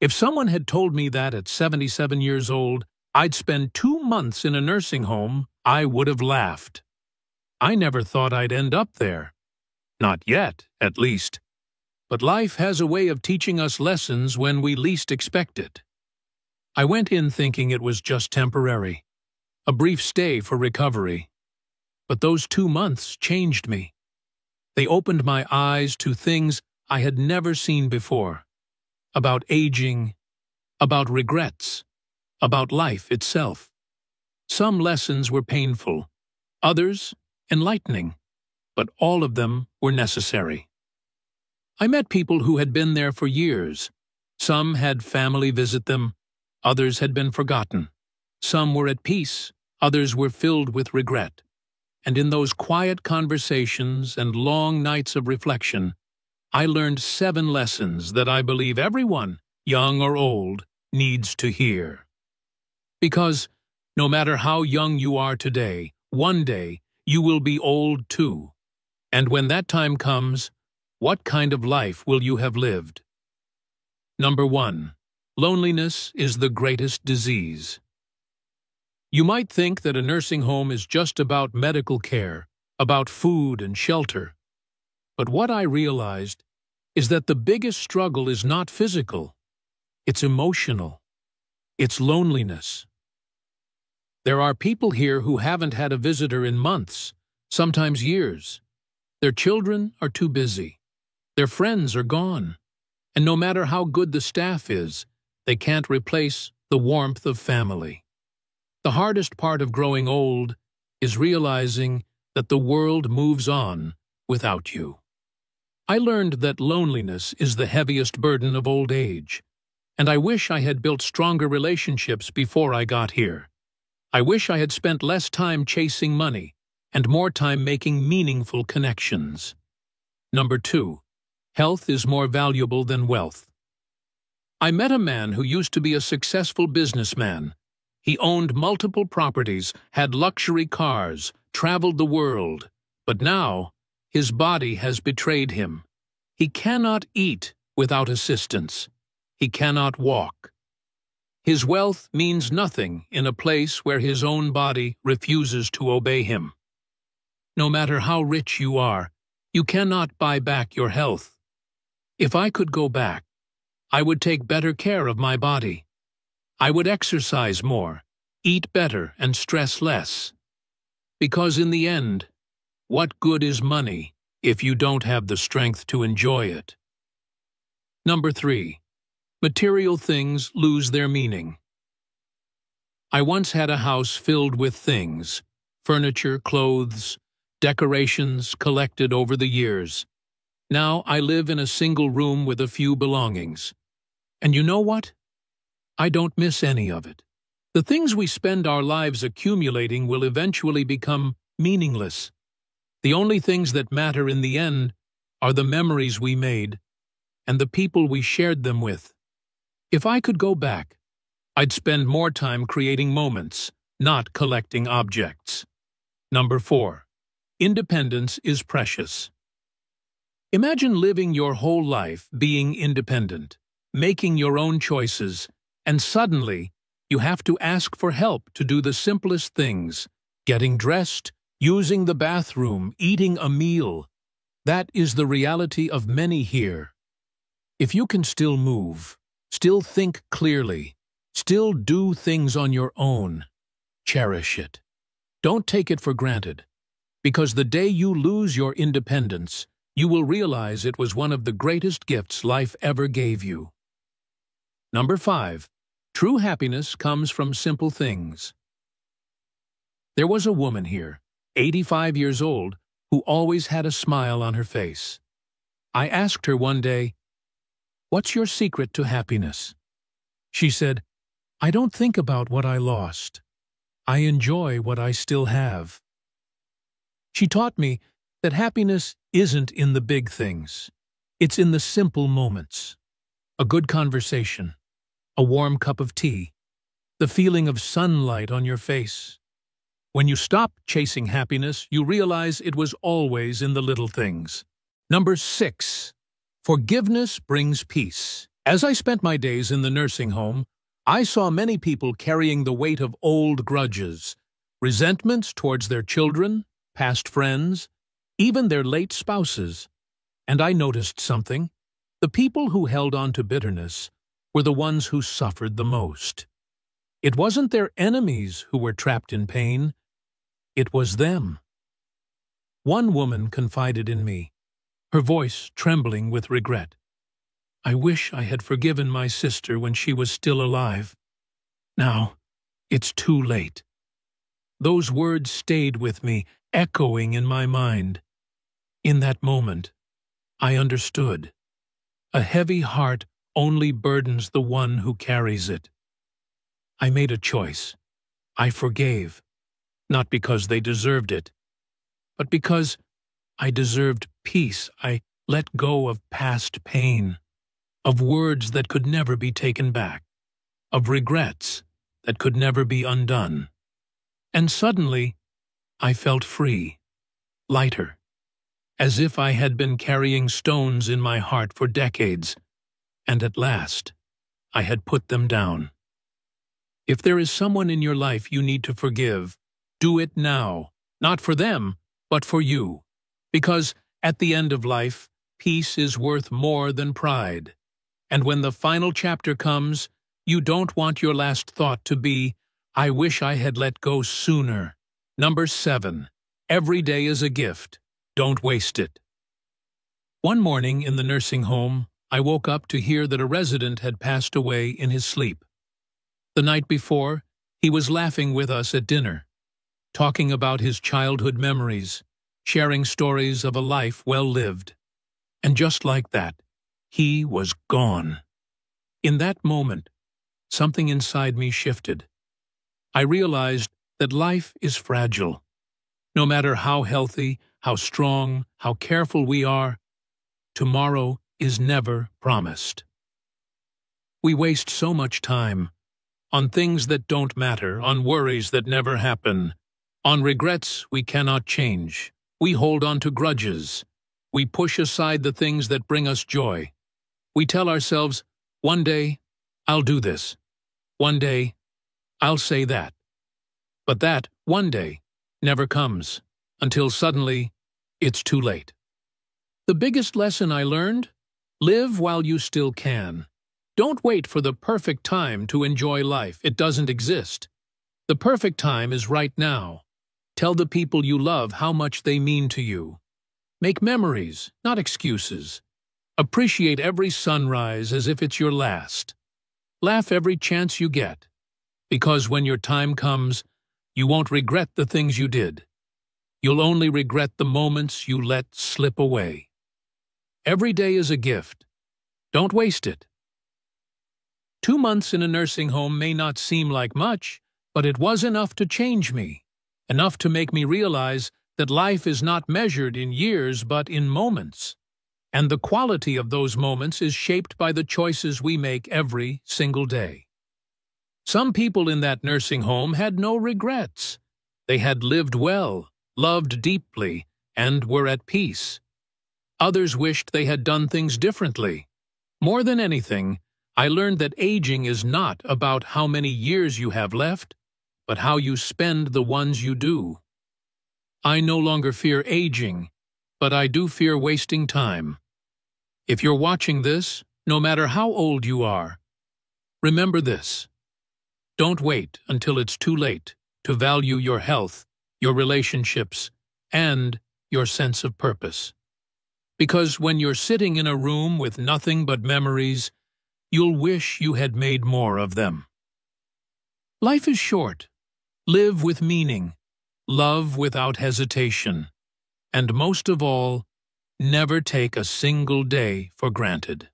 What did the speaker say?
If someone had told me that at 77 years old, I'd spend 2 months in a nursing home, I would have laughed. I never thought I'd end up there. Not yet, at least. But life has a way of teaching us lessons when we least expect it. I went in thinking it was just temporary, a brief stay for recovery. But those 2 months changed me. They opened my eyes to things I had never seen before. About aging, about regrets, about life itself. Some lessons were painful, others enlightening, but all of them were necessary. I met people who had been there for years. Some had family visit them, others had been forgotten. Some were at peace, others were filled with regret. And in those quiet conversations and long nights of reflection, I learned 7 lessons that I believe everyone, young or old, needs to hear. Because no matter how young you are today, one day you will be old too. And when that time comes, what kind of life will you have lived? Number 1. Loneliness is the greatest disease. You might think that a nursing home is just about medical care, about food and shelter. But what I realized is that the biggest struggle is not physical, it's emotional. It's loneliness. There are people here who haven't had a visitor in months, sometimes years. Their children are too busy. Their friends are gone. And no matter how good the staff is, they can't replace the warmth of family. The hardest part of growing old is realizing that the world moves on without you. I learned that loneliness is the heaviest burden of old age, and I wish I had built stronger relationships before I got here. I wish I had spent less time chasing money and more time making meaningful connections. Number 2. Health is more valuable than wealth. I met a man who used to be a successful businessman. He owned multiple properties, had luxury cars, traveled the world, but now his body has betrayed him. He cannot eat without assistance. He cannot walk. His wealth means nothing in a place where his own body refuses to obey him. No matter how rich you are, you cannot buy back your health. If I could go back, I would take better care of my body. I would exercise more, eat better, and stress less. Because in the end, what good is money if you don't have the strength to enjoy it? Number 3. Material things lose their meaning. I once had a house filled with things, furniture, clothes, decorations collected over the years. Now I live in a single room with a few belongings. And you know what? I don't miss any of it. The things we spend our lives accumulating will eventually become meaningless. The only things that matter in the end are the memories we made and the people we shared them with. If I could go back, I'd spend more time creating moments, not collecting objects. Number 4. Independence is precious. Imagine living your whole life being independent, making your own choices, and suddenly you have to ask for help to do the simplest things, getting dressed, using the bathroom, eating a meal. That is the reality of many here. If you can still move, still think clearly, still do things on your own, cherish it. Don't take it for granted, because the day you lose your independence, you will realize it was one of the greatest gifts life ever gave you. Number 5. True happiness comes from simple things. There was a woman here, 85 years old, who always had a smile on her face. I asked her one day, "What's your secret to happiness?" She said, "I don't think about what I lost. I enjoy what I still have." She taught me that happiness isn't in the big things. It's in the simple moments. A good conversation, a warm cup of tea, the feeling of sunlight on your face. When you stop chasing happiness, you realize it was always in the little things. Number 6. Forgiveness brings peace. As I spent my days in the nursing home, I saw many people carrying the weight of old grudges, resentments towards their children, past friends, even their late spouses. And I noticed something. The people who held on to bitterness were the ones who suffered the most. It wasn't their enemies who were trapped in pain. It was them. One woman confided in me, her voice trembling with regret. "I wish I had forgiven my sister when she was still alive. Now, it's too late." Those words stayed with me, echoing in my mind. In that moment, I understood. A heavy heart only burdens the one who carries it. I made a choice. I forgave, not because they deserved it, but because I deserved peace. I let go of past pain, of words that could never be taken back, of regrets that could never be undone. And suddenly, I felt free, lighter, as if I had been carrying stones in my heart for decades, and at last, I had put them down. If there is someone in your life you need to forgive, do it now, not for them, but for you. Because at the end of life, peace is worth more than pride. And when the final chapter comes, you don't want your last thought to be, "I wish I had let go sooner." Number 7. Every day is a gift. Don't waste it. One morning in the nursing home, I woke up to hear that a resident had passed away in his sleep. The night before, he was laughing with us at dinner, talking about his childhood memories, sharing stories of a life well lived. And just like that, he was gone. In that moment, something inside me shifted. I realized that life is fragile. No matter how healthy, how strong, how careful we are, tomorrow is never promised. We waste so much time on things that don't matter, on worries that never happen, on regrets we cannot change. We hold on to grudges. We push aside the things that bring us joy. We tell ourselves, "One day, I'll do this. One day, I'll say that." But that one day never comes, until suddenly it's too late. The biggest lesson I learned? Live while you still can. Don't wait for the perfect time to enjoy life. It doesn't exist. The perfect time is right now. Tell the people you love how much they mean to you. Make memories, not excuses. Appreciate every sunrise as if it's your last. Laugh every chance you get, because when your time comes, you won't regret the things you did. You'll only regret the moments you let slip away. Every day is a gift. Don't waste it. 2 months in a nursing home may not seem like much, but it was enough to change me, enough to make me realize that life is not measured in years but in moments, and the quality of those moments is shaped by the choices we make every single day. Some people in that nursing home had no regrets. They had lived well, loved deeply, and were at peace. Others wished they had done things differently. More than anything, I learned that aging is not about how many years you have left, but how you spend the ones you do. I no longer fear aging, but I do fear wasting time. If you're watching this, no matter how old you are, remember this. Don't wait until it's too late to value your health, your relationships, and your sense of purpose. Because when you're sitting in a room with nothing but memories, you'll wish you had made more of them. Life is short. Live with meaning. Love without hesitation. And most of all, never take a single day for granted.